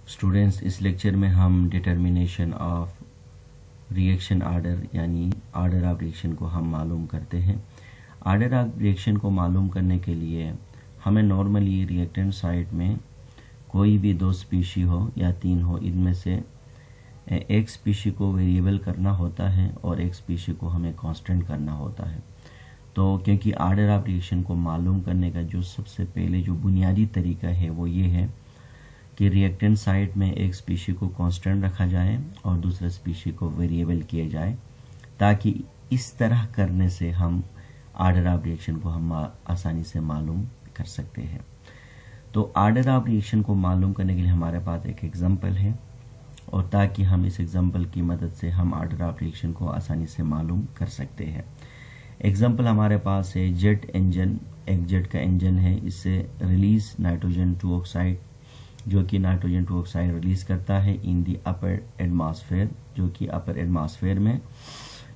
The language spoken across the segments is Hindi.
स्टूडेंट्स, इस लेक्चर में हम डिटर्मिनेशन ऑफ रिएक्शन आर्डर यानी आर्डर ऑफ रिएक्शन को हम मालूम करते हैं। आर्डर ऑफ रिएक्शन को मालूम करने के लिए हमें नॉर्मली रिएक्टेंट साइड में कोई भी दो स्पीशी हो या तीन हो, इनमें से एक स्पीशी को वेरिएबल करना होता है और एक स्पीशी को हमें कांस्टेंट करना होता है। तो क्योंकि आर्डर ऑफ रिएक्शन को मालूम करने का जो सबसे पहले जो बुनियादी तरीका है वो ये है कि रिएक्टेंट साइड में एक स्पीशी को कांस्टेंट रखा जाए और दूसरे स्पीशी को वेरिएबल किया जाए, ताकि इस तरह करने से हम आर्डर ऑफ रिएक्शन को हम आसानी से मालूम कर सकते हैं। तो आर्डर ऑफ रिएक्शन को मालूम करने के लिए हमारे पास एक एग्जांपल है, और ताकि हम इस एग्जांपल की मदद से हम आर्डर ऑफ रिएक्शन को आसानी से मालूम कर सकते हैं। एग्जांपल हमारे पास है जेट इंजन। एक जेट का इंजन है, इससे रिलीज नाइट्रोजन 2 ऑक्साइड, जो कि नाइट्रोजन 2 ऑक्साइड रिलीज करता है इन दी अपर एटमॉस्फेयर, जो कि अपर एटमॉस्फेयर में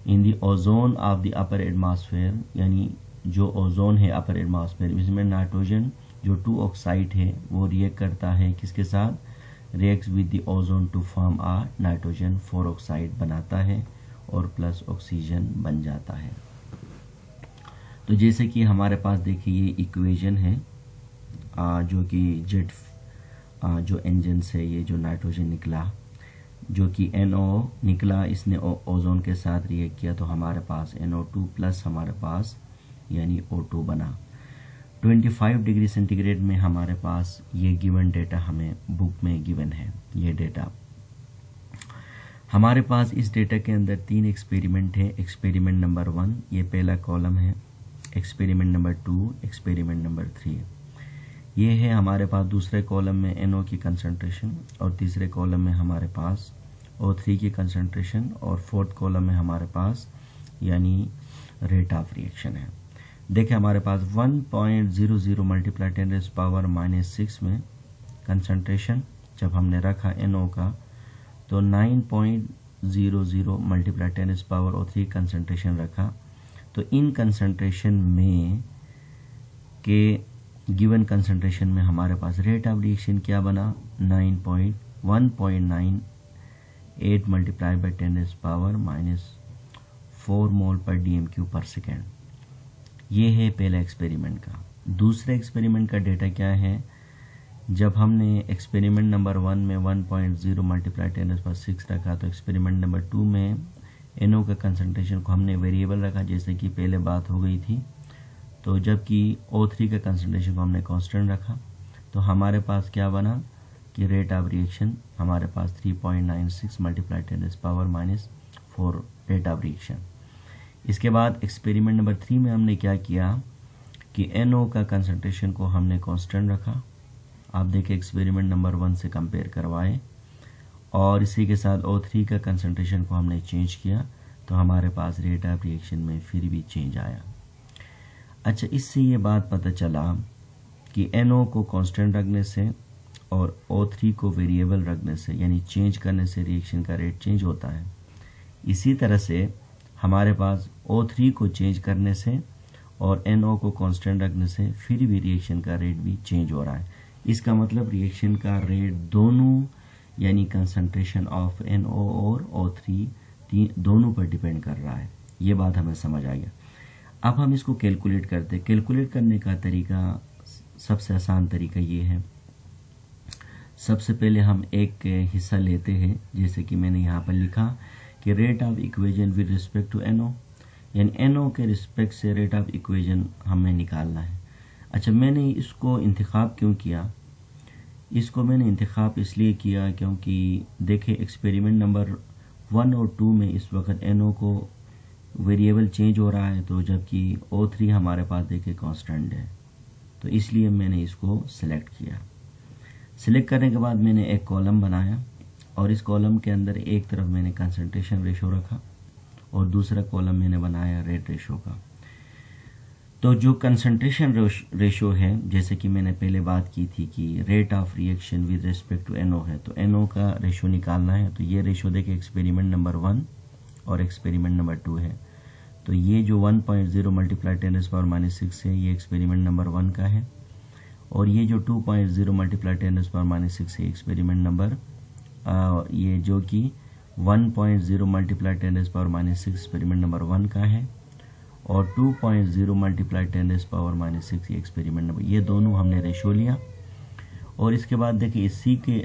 in the ozone of the upper atmosphere, यानी जो ओजोन है अपर एटमॉस्फेयर, इसमें नाइट्रोजन जो 2 ऑक्साइड है वो रिएक्ट करता है किसके साथ, reacts with the ozone to form a nitrogen 4 oxide बनाता है और प्लस ऑक्सीजन बन जाता है। तो जैसे कि हमारे पास देखिए ये इक्वेशन है, जो कि जेट जो इंजन से ये जो नाइट्रोजन निकला, जो कि NO निकला, इसने ओजोन के साथ रिएक्ट किया तो हमारे पास NO2 प्लस हमारे पास यानी O2 बना। 25 डिग्री सेंटीग्रेड में हमारे पास ये गिवन डेटा हमें बुक में गिवन है। ये डेटा हमारे पास, इस डेटा के अंदर 3 एक्सपेरिमेंट है। एक्सपेरिमेंट नंबर 1 ये पहला कॉलम है, एक्सपेरिमेंट नंबर 2, एक्सपेरिमेंट नंबर 3 ये है हमारे पास। दूसरे कॉलम में NO की कंसंट्रेशन और तीसरे कॉलम में हमारे पास O3 की कंसंट्रेशन और फोर्थ कॉलम में हमारे पास यानी रेट ऑफ रिएक्शन है। देखिए हमारे पास 1.00 मल्टीप्लाई 10⁻⁻6 में कंसंट्रेशन जब हमने रखा NO का, तो 9.00 मल्टीप्लाई 10⁻³ कंसंट्रेशन रखा। तो इन कंसंट्रेशन में के गिवन कंसंट्रेशन में हमारे पास रेट ऑफ रिएक्शन क्या बना, 1.98 मल्टीप्लाई बाई 10⁻⁻4 मोल पर dm³ पर सेकेंड। ये है पहला एक्सपेरिमेंट का। दूसरे एक्सपेरिमेंट का डेटा क्या है, जब हमने एक्सपेरिमेंट नंबर 1 में 1.0 मल्टीप्लाई 10⁻6 रखा, तो एक्सपेरिमेंट नंबर 2 में NO का कंसंट्रेशन को हमने वेरिएबल रखा, जैसे कि पहले बात हो गई थी। तो जबकि O3 का कंसंट्रेशन को हमने कांस्टेंट रखा, तो हमारे पास क्या बना कि रेट ऑफ रिएक्शन हमारे पास 3.96 मल्टीप्लाई 10⁻⁻4 रेट ऑफ रिएक्शन। इसके बाद एक्सपेरिमेंट नंबर 3 में हमने क्या किया कि NO का कंसंट्रेशन को हमने कांस्टेंट रखा। आप देखिए एक्सपेरिमेंट नंबर 1 से कंपेयर करवाए, और इसी के साथ O3 का कंसंट्रेशन को हमने चेंज किया, तो हमारे पास रेट ऑफ रिएक्शन में फिर भी चेंज आया। अच्छा, इससे ये बात पता चला कि NO को कांस्टेंट रखने से और O3 को वेरिएबल रखने से यानी चेंज करने से रिएक्शन का रेट चेंज होता है। इसी तरह से हमारे पास O3 को चेंज करने से और NO को कांस्टेंट रखने से फिर भी रिएक्शन का रेट भी चेंज हो रहा है। इसका मतलब रिएक्शन का रेट दोनों यानी कंसंट्रेशन ऑफ NO और O3 दोनों पर डिपेंड कर रहा है। ये बात हमें समझ आ गया। अब हम इसको कैलकुलेट करते हैं। कैलकुलेट करने का तरीका, सबसे आसान तरीका ये है, सबसे पहले हम एक हिस्सा लेते हैं, जैसे कि मैंने यहाँ पर लिखा कि rate of equation with respect to NO, यानी NO के रिस्पेक्ट से रेट ऑफ इक्वेशन हमें निकालना है। अच्छा, मैंने इसको इंतखाब क्यों किया, इसको मैंने इंतखाब इसलिए किया क्योंकि देखे एक्सपेरिमेंट नंबर 1 और 2 में इस वक्त NO को वेरिएबल चेंज हो रहा है, तो जबकि O3 हमारे पास देखे कांस्टेंट है, तो इसलिए मैंने इसको सिलेक्ट किया। सिलेक्ट करने के बाद मैंने एक कॉलम बनाया, और इस कॉलम के अंदर एक तरफ मैंने कंसंट्रेशन रेशो रखा और दूसरा कॉलम मैंने बनाया रेट रेशो का। तो जो कंसंट्रेशन रेशो है, जैसे कि मैंने पहले बात की थी कि rate of reaction with respect to NO है, तो NO का रेशो निकालना है। तो ये रेशो देखिए एक्सपेरिमेंट नंबर 1 और एक्सपेरिमेंट नंबर 2 है। तो ये जो 1.0 मल्टीप्लाई 10⁻⁻6 है, ये एक्सपेरिमेंट नंबर 1 का है, और ये जो 2.0 मल्टीप्लाई 10⁻⁶ है एक्सपेरिमेंट नंबर, ये जो कि 1.0 मल्टीप्लाई 10⁻⁶ एक्सपेरिमेंट नंबर 1 का है, और 2.0 मल्टीप्लाई 10⁻⁶ ये एक्सपेरिमेंट नंबर, ये दोनों हमने रेशो लिया। और इसके बाद देखिए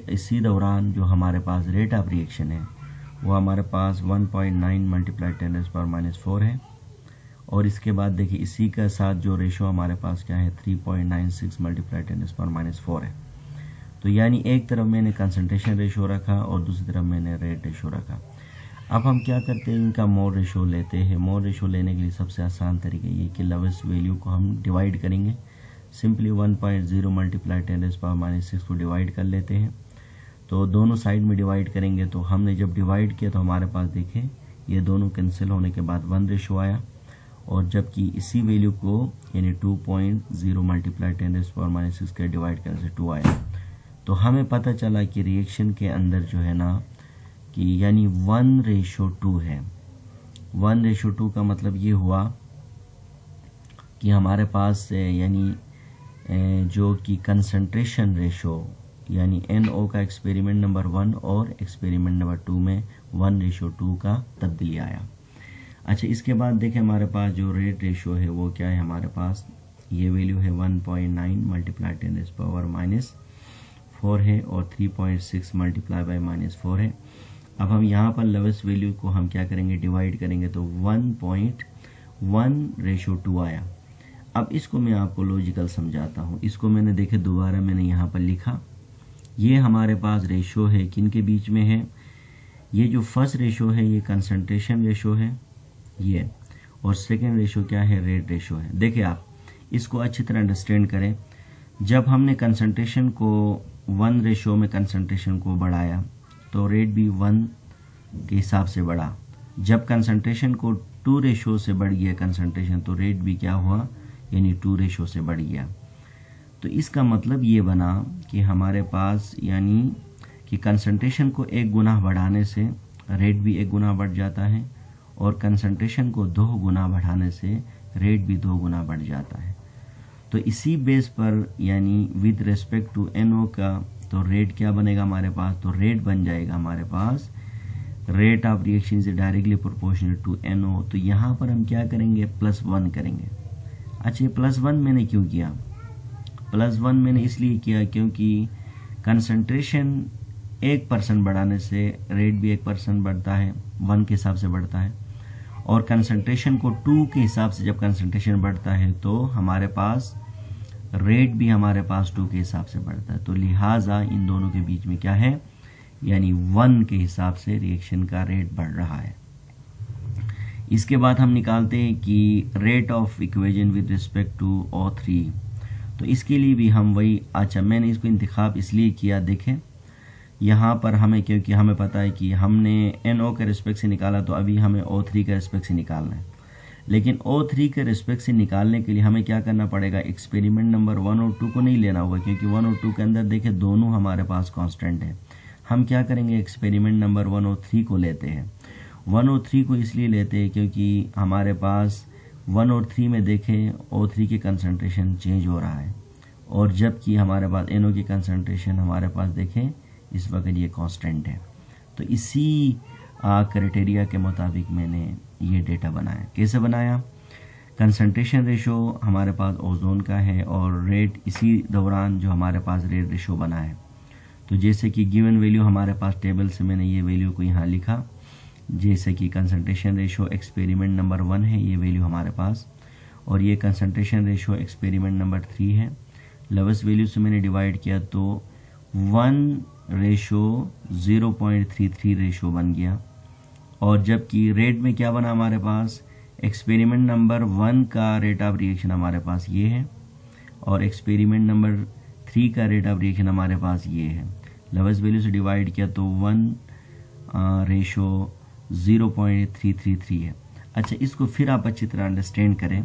इसी दौरान जो हमारे पास रेट ऑफ रिएक्शन है वो हमारे पास 1.9 मल्टीप्लाई 10⁻⁴ है, और इसके बाद देखिए इसी का साथ जो रेशो हमारे पास क्या है 3.96 मल्टीप्लाई 10⁻⁴ है। तो यानी एक तरफ मैंने कंसंट्रेशन रेशो रखा और दूसरी तरफ मैंने रेट रेशो रखा। अब हम क्या करते हैं, इनका मोल रेशो लेते हैं। मोल रेशो लेने के लिए सबसे आसान तरीका ये कि लोवेस्ट वैल्यू को हम डिवाइड करेंगे। सिंपली 1.0 मल्टीप्लाई 10⁻⁶ को डिवाइड कर लेते हैं। तो दोनों साइड में डिवाइड करेंगे, तो हमने जब डिवाइड किया तो हमारे पास देखें ये दोनों कैंसिल होने के बाद 1 रेशो आया, और जबकि इसी वैल्यू को यानी 2.0 मल्टीप्लाई 10⁻⁶ के डिवाइड करने से 2 आया। तो हमें पता चला कि रिएक्शन के अंदर जो है ना कि यानी 1:2 है। 1:2 का मतलब ये हुआ कि हमारे पास यानी जो कि कंसंट्रेशन रेशो यानी NO का एक्सपेरिमेंट नंबर 1 और एक्सपेरिमेंट नंबर 2 में 1:2 का तब्दीली आया। अच्छा, इसके बाद देखें हमारे पास जो रेट रेशो है वो क्या है, हमारे पास ये वैल्यू है 1.9 मल्टीप्लाई 10⁻⁴ है, और 3.6 मल्टीप्लाई बाय -4 है। अब हम यहाँ पर लोवेस्ट वैल्यू को हम क्या करेंगे, डिवाइड करेंगे, तो 1.1:2 आया। अब इसको मैं आपको लॉजिकल समझाता हूँ। इसको मैंने देखे दोबारा मैंने यहाँ पर लिखा, ये हमारे पास रेशो है किन के बीच में है, ये जो फर्स्ट रेशो है ये कंसंट्रेशन रेशो है ये, और सेकेंड रेशो क्या है, रेट रेशो है। देखिए आप इसको अच्छी तरह अंडरस्टैंड करें। जब हमने कंसंट्रेशन को 1 रेशो में कंसंट्रेशन को बढ़ाया तो रेट भी 1 के हिसाब से बढ़ा। जब कंसंट्रेशन को 2 रेशो से बढ़ गया कंसंट्रेशन, तो रेट भी क्या हुआ, यानी 2 रेशो से बढ़ गया। तो इसका मतलब ये बना कि हमारे पास यानी कि कंसंट्रेशन को 1 गुना बढ़ाने से रेट भी 1 गुना बढ़ जाता है, और कंसंट्रेशन को 2 गुना बढ़ाने से रेट भी 2 गुना बढ़ जाता है। तो इसी बेस पर यानी विद रेस्पेक्ट टू NO का तो रेट क्या बनेगा हमारे पास, तो रेट बन जाएगा हमारे पास rate of reaction is directly proportional to NO। तो यहाँ पर हम क्या करेंगे, +1 करेंगे। अच्छा, +1 मैंने क्यों किया, +1 मैंने इसलिए किया क्योंकि कंसंट्रेशन 1% बढ़ाने से रेट भी 1% बढ़ता है, 1 के हिसाब से बढ़ता है, और कंसंट्रेशन को 2 के हिसाब से जब कंसंट्रेशन बढ़ता है तो हमारे पास रेट भी हमारे पास 2 के हिसाब से बढ़ता है। तो लिहाजा इन दोनों के बीच में क्या है, यानी 1 के हिसाब से रिएक्शन का रेट बढ़ रहा है। इसके बाद हम निकालते हैं कि rate of equation with respect to O3। तो इसके लिए भी हम वही, अच्छा मैंने इसको इंतखाब इसलिए किया, देखें यहाँ पर हमें, क्योंकि हमें पता है कि हमने NO के रिस्पेक्ट से निकाला, तो अभी हमें O3 के रिस्पेक्ट से निकालना है। लेकिन O3 के रिस्पेक्ट से निकालने के लिए हमें क्या करना पड़ेगा, एक्सपेरिमेंट नंबर 1 और 2 को नहीं लेना होगा, क्योंकि 1 और 2 के अंदर देखें दोनों हमारे पास कांस्टेंट है। हम क्या करेंगे, एक्सपेरिमेंट नंबर 1 और 3 को लेते हैं। 1 और 3 को इसलिए लेते हैं क्योंकि हमारे पास 1 और 3 में देखें O3 की कंसंट्रेशन चेंज हो रहा है, और जबकि हमारे पास NO की कंसंट्रेशन हमारे पास देखें इस वक्त ये कांस्टेंट है। तो इसी क्राइटेरिया के मुताबिक मैंने ये डेटा बनाया। कैसे बनाया, कंसंट्रेशन रेशो हमारे पास ओजोन का है, और रेट इसी दौरान जो हमारे पास रेट रेशो बना है। तो जैसे कि गिवन वैल्यू हमारे पास टेबल से मैंने ये वैल्यू को यहाँ लिखा, जैसे कि कंसंट्रेशन रेशो एक्सपेरिमेंट नंबर 1 है ये वैल्यू हमारे पास, और ये कंसंट्रेशन रेशो एक्सपेरिमेंट नंबर 3 है। लोवेस्ट वैल्यू से मैंने डिवाइड किया तो 1:0.33 रेशो बन गया, और जबकि रेट में क्या बना हमारे पास, एक्सपेरिमेंट नंबर 1 का रेट ऑफ रिएक्शन हमारे पास ये है, और एक्सपेरिमेंट नंबर 3 का रेट ऑफ रिएक्शन हमारे पास ये है। लोवेस्ट वैल्यू से डिवाइड किया तो 1:0.333 है। अच्छा, इसको फिर आप अच्छी तरह अंडरस्टैंड करें।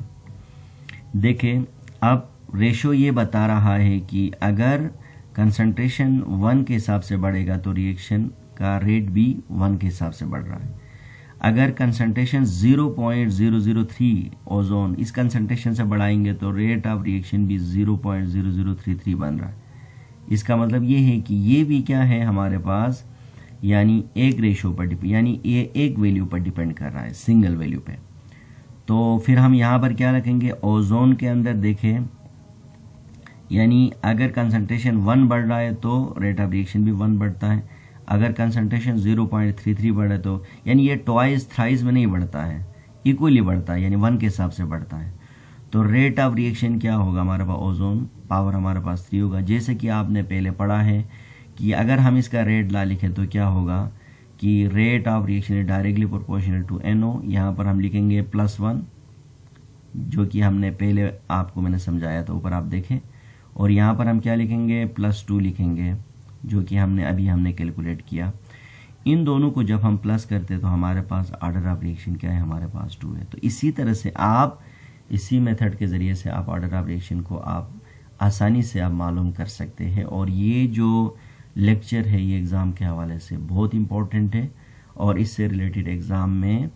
देखें, अब रेशो ये बता रहा है कि अगर कंसंट्रेशन 1 के हिसाब से बढ़ेगा तो रिएक्शन का रेट भी 1 के हिसाब से बढ़ रहा है। अगर कंसंट्रेशन 0.003 ओजोन, इस कंसंट्रेशन से बढ़ाएंगे तो रेट ऑफ रिएक्शन भी 0.0033 बन रहा है। इसका मतलब ये है कि ये भी क्या है हमारे पास, यानी एक रेशो पर यानी ये एक वैल्यू पर डिपेंड कर रहा है, सिंगल वैल्यू पे। तो फिर हम यहाँ पर क्या रखेंगे, ओजोन के अंदर देखें, यानी अगर कंसंट्रेशन 1 बढ़ रहा है तो रेट ऑफ रिएक्शन भी 1 बढ़ता है। अगर कंसंट्रेशन 0.33 बढ़े तो यानी ये ट्वाइस थ्राइस में नहीं बढ़ता है, इक्वली बढ़ता है, यानी 1 के हिसाब से बढ़ता है। तो रेट ऑफ रिएक्शन क्या होगा हमारे पास, ओजोन पावर हमारे पास 3 होगा। जैसे कि आपने पहले पढ़ा है कि अगर हम इसका रेट ला लिखें तो क्या होगा कि rate of reaction is directly proportional to NO। यहाँ पर हम लिखेंगे +1, जो कि हमने पहले आपको मैंने समझाया था, ऊपर आप देखें। और यहाँ पर हम क्या लिखेंगे, +2 लिखेंगे, जो कि हमने कैलकुलेट किया। इन दोनों को जब हम प्लस करते तो हमारे पास ऑर्डर ऑफ रिएक्शन क्या है, हमारे पास 2 है। तो इसी तरह से आप इसी मेथड के ज़रिए से आप ऑर्डर ऑफ रिएक्शन को आप आसानी से आप मालूम कर सकते हैं। और ये जो लेक्चर है ये एग्ज़ाम के हवाले से बहुत इम्पोर्टेंट है, और इससे रिलेटेड एग्ज़ाम में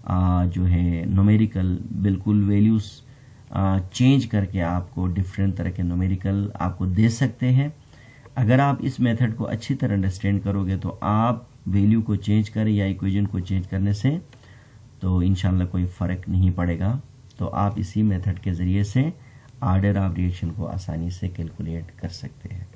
जो है न्यूमेरिकल बिल्कुल वैल्यूज़ चेंज करके आपको डिफरेंट तरह के न्यूमेरिकल आपको दे सकते हैं। अगर आप इस मेथड को अच्छी तरह अंडरस्टैंड करोगे तो आप वैल्यू को चेंज करें या इक्वेशन को चेंज करने से तो इंशाल्लाह कोई फ़र्क नहीं पड़ेगा। तो आप इसी मेथड के ज़रिए से ऑर्डर ऑफ रिएक्शन को आसानी से कैलकुलेट कर सकते हैं।